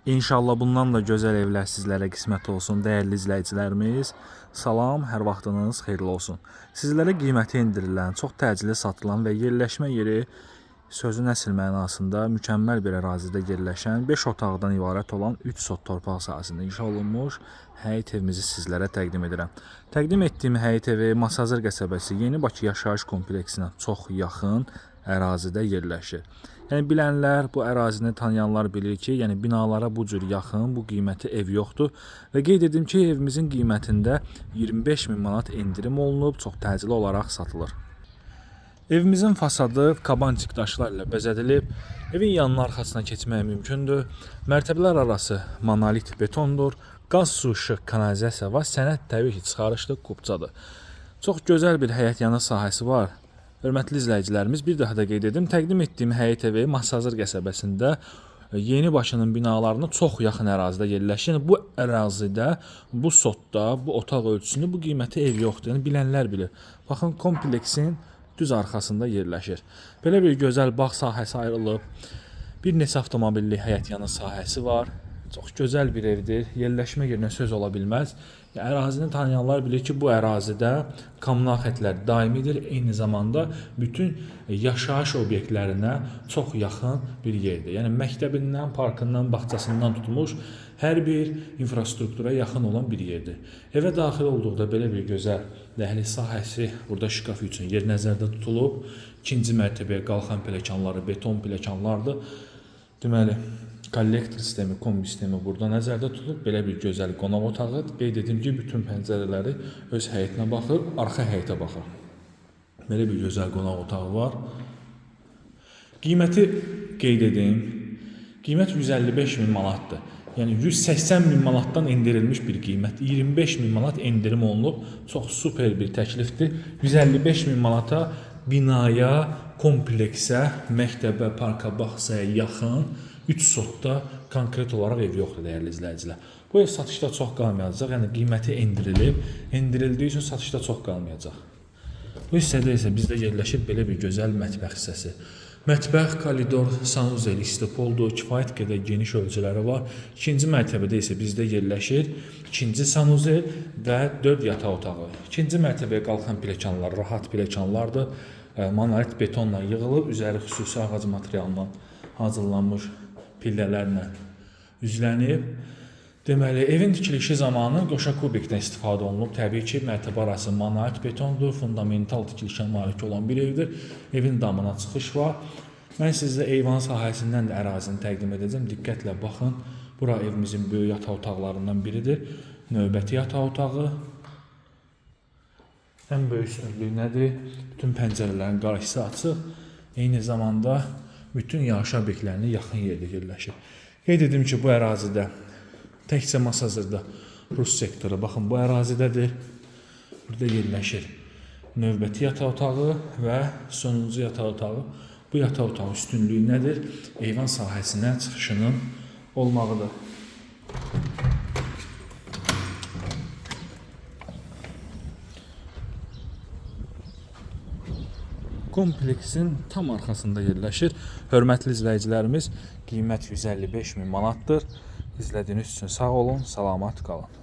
İnşallah bundan da gözəl evlər sizlərə qismət olsun, dəyərli izləyicilərimiz. Salam, hər vaxtınız xeyirli olsun. Sizlərə qiyməti endirilən, çox təcili satılan və yerləşmə yeri sözün əsl mənasında mükəmməl bir ərazidə yerləşən 5 otaqdan ibarət olan 3 sot torpaq sahəsində inşa olunmuş həyət evimizi sizlərə təqdim edirəm. Təqdim etdiyim həyət evi Masazır qəsəbəsi Yeni Bakı yaşayış kompleksinə çox yaxın ərazidə yerləşir. Yəni bilənlər, bu ərazini tanıyanlar bilir ki, yəni binalara bu cür yaxın, bu qiyməti ev yoxdur və qeyd edim ki, evimizin qiymətində 25 min manat endirim olunub, çox təcili olaraq satılır. Evimizin fasadı kabançıq daşlar ilə bəzədilib. Evin yanına arxasına keçmək mümkündür. Mərtəbələr arası monolit betondur. Qaz, su, işıq, kanalizasiya və sənəd təbii ki, çıxarışlı kubcadır. Çox gözəl bir həyət yanı sahəsi var. Hörmətli izləyicilərimiz, bir daha da qeyd edim, təqdim etdiyim həyət evi Masazır qəsəbəsində Yeni Bakının binalarına çox yaxın ərazidə yerləşir. Yəni bu ərazidə, bu sotda, bu otaq ölçüsündə bu qiyməti ev yoxdur. Yəni bilənlər bilir. Baxın, kompleksin düz arxasında yerləşir. Belə bir gözəl bağ sahəsi ayrılıb. Bir neçə avtomobilli həyət yanı sahəsi var. Çox gözəl bir evdir. Yerləşmə yerinə söz ola bilməz. Ərazini tanıyanlar bilir ki, bu ərazidə kommunal xətlər daimidir. Eyni zamanda bütün yaşayış obyektlərinə çox yaxın bir yerdir. Yəni məktəbindən, parkından, bağçasından tutmuş hər bir infrastruktura yaxın olan bir yerdir. Evə daxil olduqda belə bir gözəl dəhliz sahəsi, burada şkaf üçün yer nəzərdə tutulub. İkinci mərtəbəyə qalxan pilləkənləri beton pilləkənlardır. Deməli, kollektor sistemi, kombi sistemi burada nəzərdə tutulub. Belə bir gözəl qonaq otağı. Qeyd edim ki, bütün pəncərələri öz həyətinə baxır, arxa həyətə baxır. Belə bir gözəl qonaq otağı var. Qiyməti qeyd edim. Qiymət 155 min manatdır. Yəni 180 min manatdan endirilmiş bir qiymət. 25 min manat endirim olunub. Çox super bir təklifdir. 155 min manata binaya, kompleksə, məktəbə, parka, bağçaya yaxın 3 sotda konkret olaraq ev yoxdur, dəyərli izləyicilər. Bu ev satışda çox qalmayacaq, yəni qiyməti endirilib, endirildiyi üçün satışda çox qalmayacaq. Bu hissədə isə bizdə yerləşir belə bir gözəl mətbəx hissəsi. Mətbəx, koridor, sanuzel, istipoldur, kifayət qədər geniş ölçüləri var. İkinci mərtəbədə isə bizdə yerləşir ikinci sanuzel və 4 yataq otağı. İkinci mərtəbəyə qalxan pilləkənlər rahat pilləkənlardır. Monolit betonla yığılıb, üzəri xüsusi ağac materialından hazırlanmış pillələrlə üzlənib. Deməli, evin tikilişi zamanı qoşa kubikdən istifadə olunub. Təbii ki, mərtəbə arası monolit betondur, fundamental tikilişə malik olan bir evdir. Evin damına çıxış var. Mən sizə eyvan sahəsindən də ərazini təqdim edəcəm. Diqqətlə baxın. Bura evimizin böyük yataq otaqlarından biridir. Növbəti yataq otağı. Ən böyük üstünlüyü nədir? Bütün pəncərələrin qarşısı açıq. Eyni zamanda bütün yaşayış obyektlərinə yaxın yerdə yerləşir. Qeyd edim ki, bu ərazidə təkcə Masazırda Rus sektoru, baxın, bu ərazidədir. Burada yerləşir növbəti yataq otağı və sonuncu yataq otağı. Bu yataq otağı üstünlüyü nədir? Eyvan sahəsinə çıxışının olmağıdır. Kompleksin tam arxasında yerləşir. Hörmətli izləyicilərimiz, qiymət 155 min manatdır. İzlədiyiniz üçün sağ olun, salamat qalın.